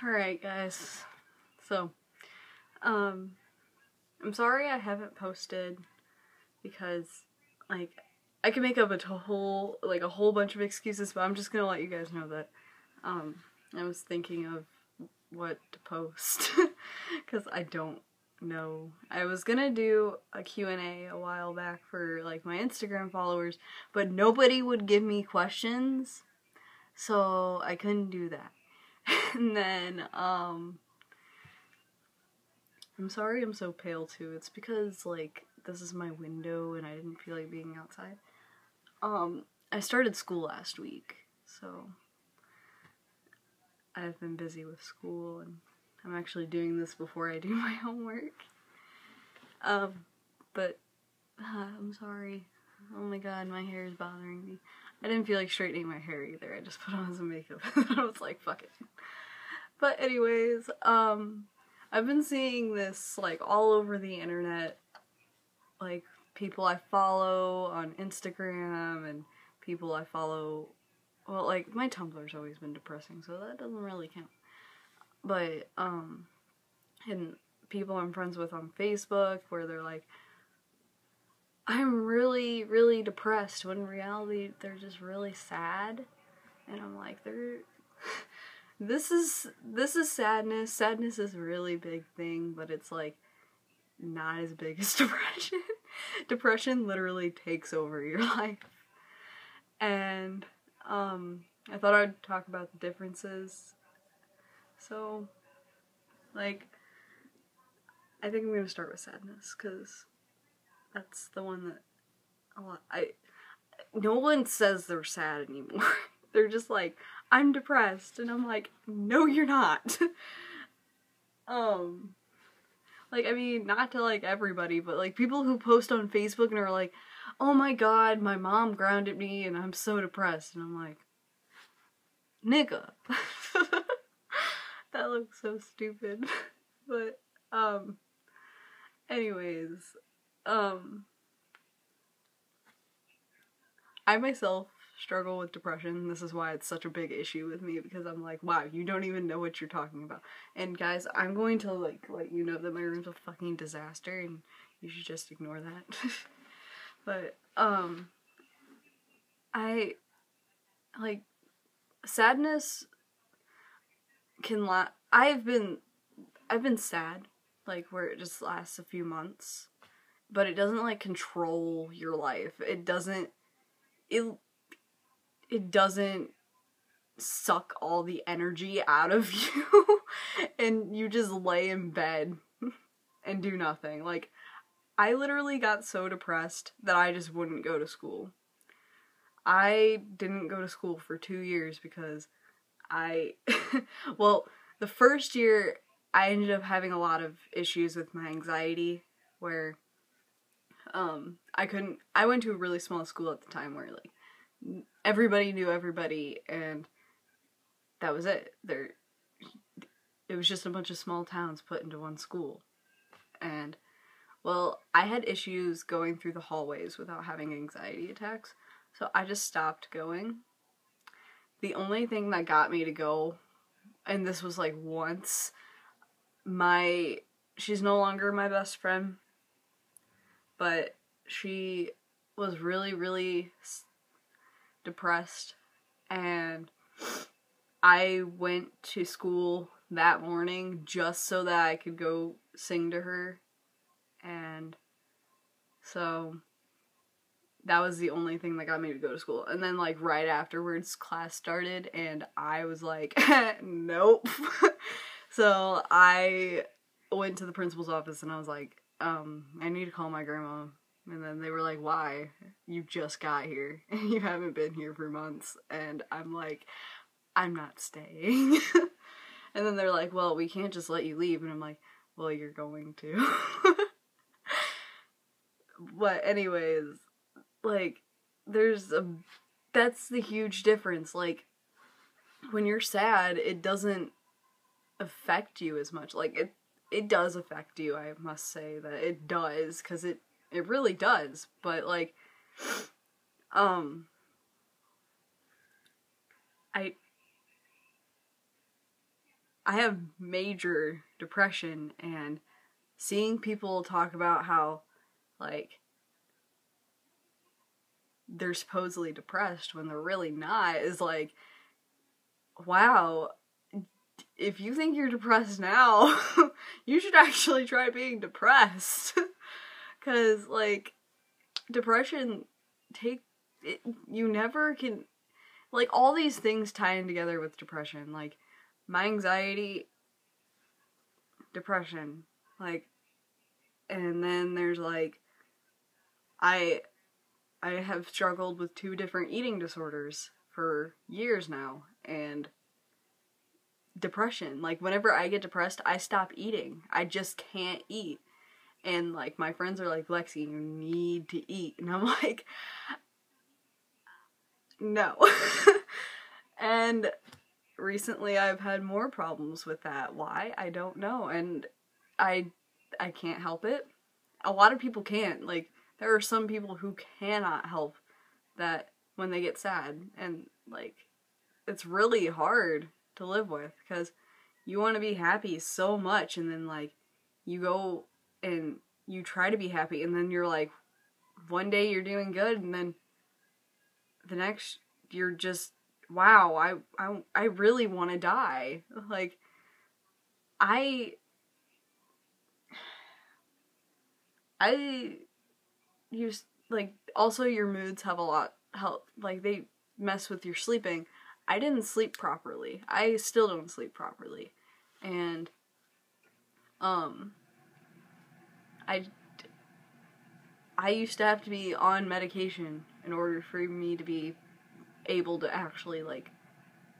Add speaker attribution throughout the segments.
Speaker 1: Alright guys, so, I'm sorry I haven't posted because, like, I can make up a whole bunch of excuses, but I'm just gonna let you guys know that, I was thinking of what to post, because I don't know. I was gonna do a Q&A a while back for, like, my Instagram followers, but nobody would give me questions, so I couldn't do that. And then, I'm sorry I'm so pale too. It's because, like, this is my window and I didn't feel like being outside. I started school last week, so I've been busy with school and I'm actually doing this before I do my homework. But I'm sorry. Oh my god, my hair is bothering me. I didn't feel like straightening my hair either. I just put on some makeup and I was like, fuck it. But anyways, I've been seeing this, like, all over the internet, like, people I follow on Instagram and people I follow, well, like, my Tumblr's always been depressing, so that doesn't really count. But, and people I'm friends with on Facebook where they're like, I'm really, really depressed, when in reality they're just really sad. And I'm like, this is sadness. Sadness is a really big thing, but it's like not as big as depression. Depression literally takes over your life. And I thought I'd talk about the differences. So, like, I think I'm gonna start with sadness, because that's the one that no one says they're sad anymore. They're just like, I'm depressed, and I'm like, no you're not. Like, I mean, not to, like, everybody, but, like, people who post on Facebook and are like, oh my god, my mom grounded me and I'm so depressed, and I'm like, nigga. That looks so stupid. But, anyways, I myself struggle with depression. This is why it's such a big issue with me, because I'm like, wow, you don't even know what you're talking about. And guys, I'm going to, like, let you know that my room's a fucking disaster and you should just ignore that. But, like, sadness can I've been sad, like, where it just lasts a few months, but it doesn't, like, control your life. It doesn't suck all the energy out of you and you just lay in bed and do nothing. Like, I literally got so depressed that I just wouldn't go to school. I didn't go to school for 2 years because well, the first year I ended up having a lot of issues with my anxiety, where I went to a really small school at the time where, like, everybody knew everybody, and that was it. It was just a bunch of small towns put into one school. And, well, I had issues going through the hallways without having anxiety attacks, so I just stopped going. The only thing that got me to go, and this was, like, once, she's no longer my best friend, but she was really, really depressed, and I went to school that morning just so that I could go sing to her, and so that was the only thing that got me to go to school. And then, like, right afterwards, class started, and I was like, nope. So I went to the principal's office, and I was like, I need to call my grandma. And then they were like, why? You just got here, and you haven't been here for months. And I'm like, I'm not staying. And then they're like, well, we can't just let you leave. And I'm like, well, you're going to. But anyways, like, that's the huge difference. Like, when you're sad, it doesn't affect you as much. Like, it does affect you, I must say that it does, because it really does. But, like, I have major depression, and seeing people talk about how, like, they're supposedly depressed when they're really not is like, wow, if you think you're depressed now, you should actually try being depressed. Because, like, depression, you never can, like, all these things tie in together with depression. Like, my anxiety, depression, like, and then there's, like, I have struggled with 2 different eating disorders for years now, and depression. Like, whenever I get depressed, I stop eating. I just can't eat. And, like, my friends are like, Lexi, you need to eat. And I'm like, no. And recently I've had more problems with that. Why? I don't know. And I can't help it. A lot of people can't. Like, there are some people who cannot help that when they get sad. And, like, it's really hard to live with, because you want to be happy so much, and then, like, you go and you try to be happy, and then you're like, one day you're doing good, and then the next you're just, wow, I really want to die. Like, I use, like, also your moods have a lot help, like, they mess with your sleeping. I didn't sleep properly. I still don't sleep properly. And, I used to have to be on medication in order for me to be able to actually, like,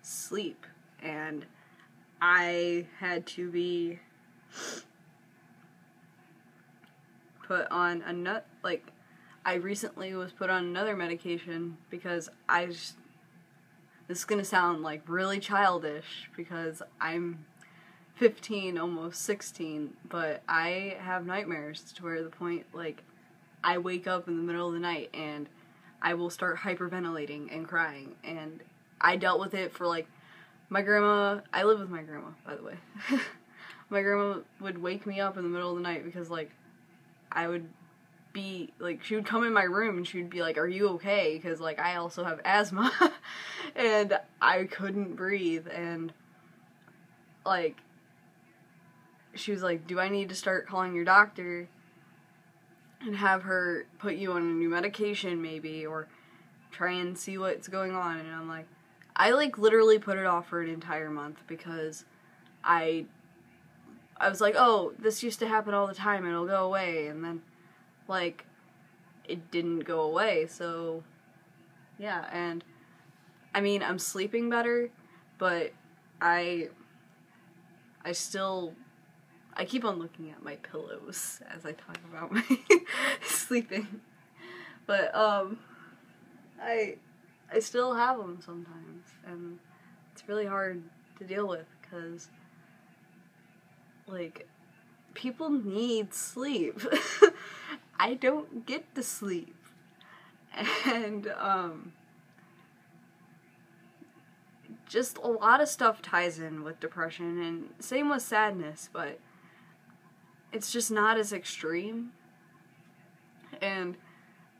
Speaker 1: sleep. And I had to be put on I recently was put on another medication because this is gonna sound, like, really childish because I'm 15, almost 16, but I have nightmares to where the point, like, I wake up in the middle of the night and I will start hyperventilating and crying, and I dealt with it for, like, my grandma, I live with my grandma, by the way. My grandma would wake me up in the middle of the night because, like, I would be, like, she would come in my room and she would be like, are you okay? Because, like, I also have asthma, and I couldn't breathe, and, like, she was like, do I need to start calling your doctor and have her put you on a new medication, maybe, or try and see what's going on? And I'm like, I, like, literally put it off for an entire month because I was like, oh, this used to happen all the time, and it'll go away, and then, like, it didn't go away, so, yeah. And, I mean, I'm sleeping better, but I keep on looking at my pillows as I talk about my sleeping, but, I still have them sometimes, and it's really hard to deal with, because, like, people need sleep. I don't get to sleep. And, just a lot of stuff ties in with depression, and same with sadness, but it's just not as extreme. And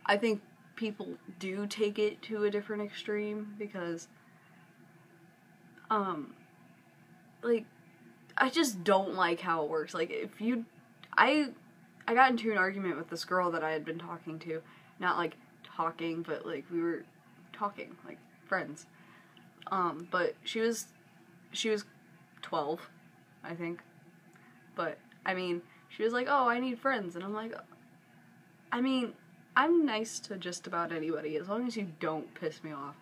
Speaker 1: I think people do take it to a different extreme because, like, I just don't like how it works. Like, I got into an argument with this girl that I had been talking to. Not, like, talking, but, like, we were talking, like, friends. But she was 12, I think. But, I mean, she was like, oh, I need friends. And I'm like, I mean, I'm nice to just about anybody, as long as you don't piss me off.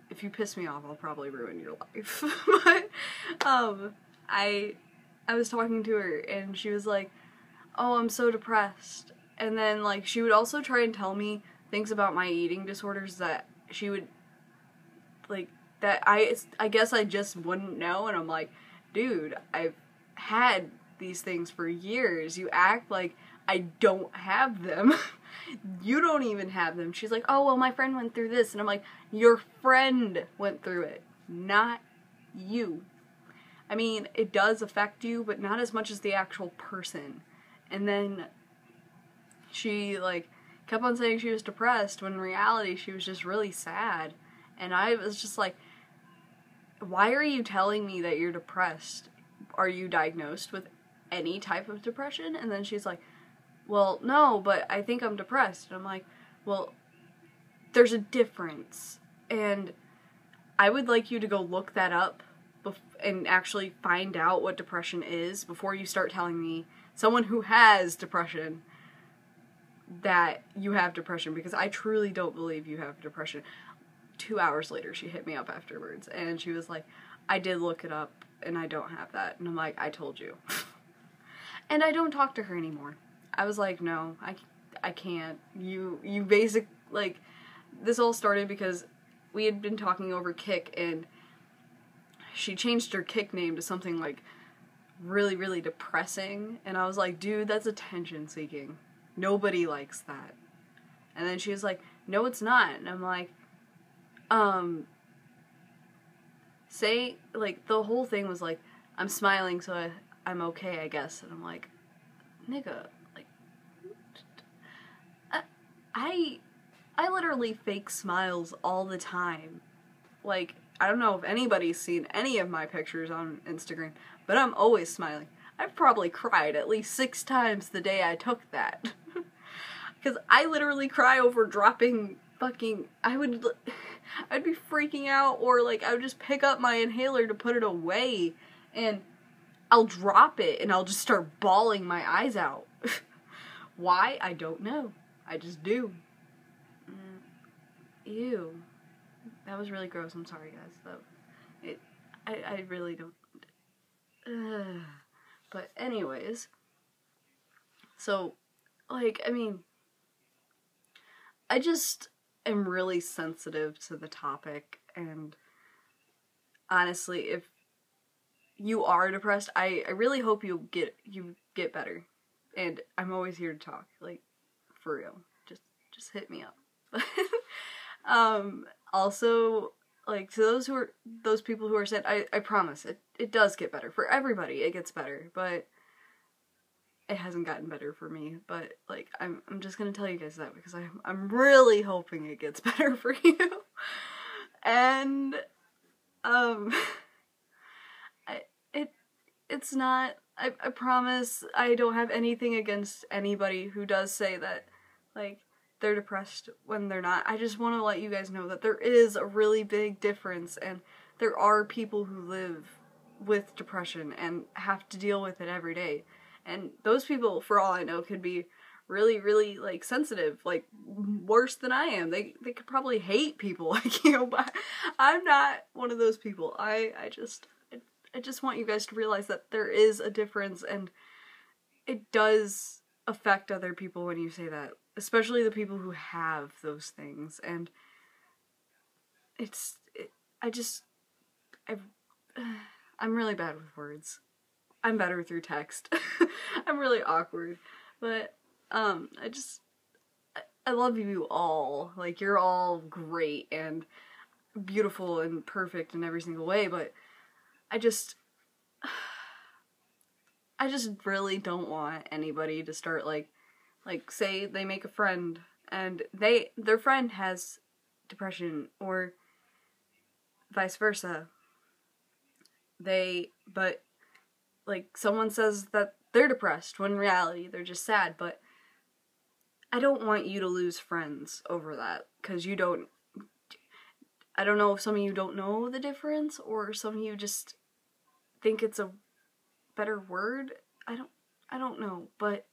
Speaker 1: If you piss me off, I'll probably ruin your life. But, I was talking to her, and she was like, oh, I'm so depressed. And then, like, she would also try and tell me things about my eating disorders that she would, like, that I guess I just wouldn't know. And I'm like, dude, I've had these things for years. You act like I don't have them. You don't even have them. She's like, oh, well, my friend went through this. And I'm like, your friend went through it, not you. I mean, it does affect you, but not as much as the actual person. And then she, like, kept on saying she was depressed, when in reality she was just really sad. And I was just like, why are you telling me that you're depressed? Are you diagnosed with any type of depression? And then she's like, well, no, but I think I'm depressed. And I'm like, well, there's a difference. And I would like you to go look that up and actually find out what depression is before you start telling me, someone who has depression, that you have depression, because I truly don't believe you have depression. 2 hours later, she hit me up afterwards, and she was like, I did look it up, and I don't have that. And I'm like, I told you. And I don't talk to her anymore. I was like, no, I can't. You like, this all started because we had been talking over Kik, and she changed her Kik name to something, like, really, really depressing. And I was like, dude, that's attention seeking. Nobody likes that. And then she was like, no, it's not. And I'm like, say, like, the whole thing was like, I'm smiling, so I'm okay, I guess. And I'm like, nigga, like, I literally fake smiles all the time. Like, I don't know if anybody's seen any of my pictures on Instagram, but I'm always smiling. I've probably cried at least 6 times the day I took that. Because I literally cry over dropping fucking, I'd be freaking out, or like I would just pick up my inhaler to put it away, and I'll drop it and I'll just start bawling my eyes out. Why? I don't know. I just do. Ew. That was really gross. I'm sorry, guys. I really don't. But anyways, so, like, I mean, I just am really sensitive to the topic, and honestly, if you are depressed, I really hope you get better. And I'm always here to talk, like, for real. Just hit me up. Also, like, to those people who are sad, I promise, it does get better. For everybody, it gets better, but it hasn't gotten better for me. But, like, I'm just gonna tell you guys that, because I'm really hoping it gets better for you. And, it's not, I promise I don't have anything against anybody who does say that, like, they're depressed when they're not. I just want to let you guys know that there is a really big difference, and there are people who live with depression and have to deal with it every day. And those people, for all I know, could be really, really, like, sensitive, like, worse than I am. They could probably hate people like you, but I'm not one of those people. I just want you guys to realize that there is a difference, and it does affect other people when you say that, especially the people who have those things. And I'm really bad with words. I'm better through text. I'm really awkward, but I love you all. Like, you're all great and beautiful and perfect in every single way, but I just really don't want anybody to start, like, say they make a friend and their friend has depression, or vice versa. But like, someone says that they're depressed when in reality they're just sad, but I don't want you to lose friends over that, because I don't know if some of you don't know the difference, or some of you just think it's a better word. I don't know, but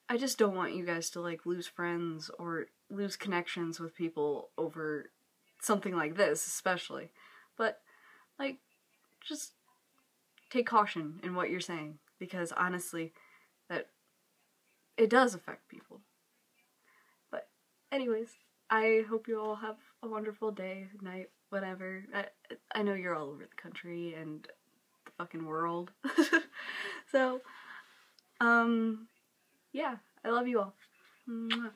Speaker 1: I just don't want you guys to, like, lose friends or lose connections with people over something like this, especially. But, like, just take caution in what you're saying, because honestly, that it does affect people. But anyways, I hope you all have a wonderful day, night, whatever. I know you're all over the country and the fucking world. So, yeah, I love you all. Mwah.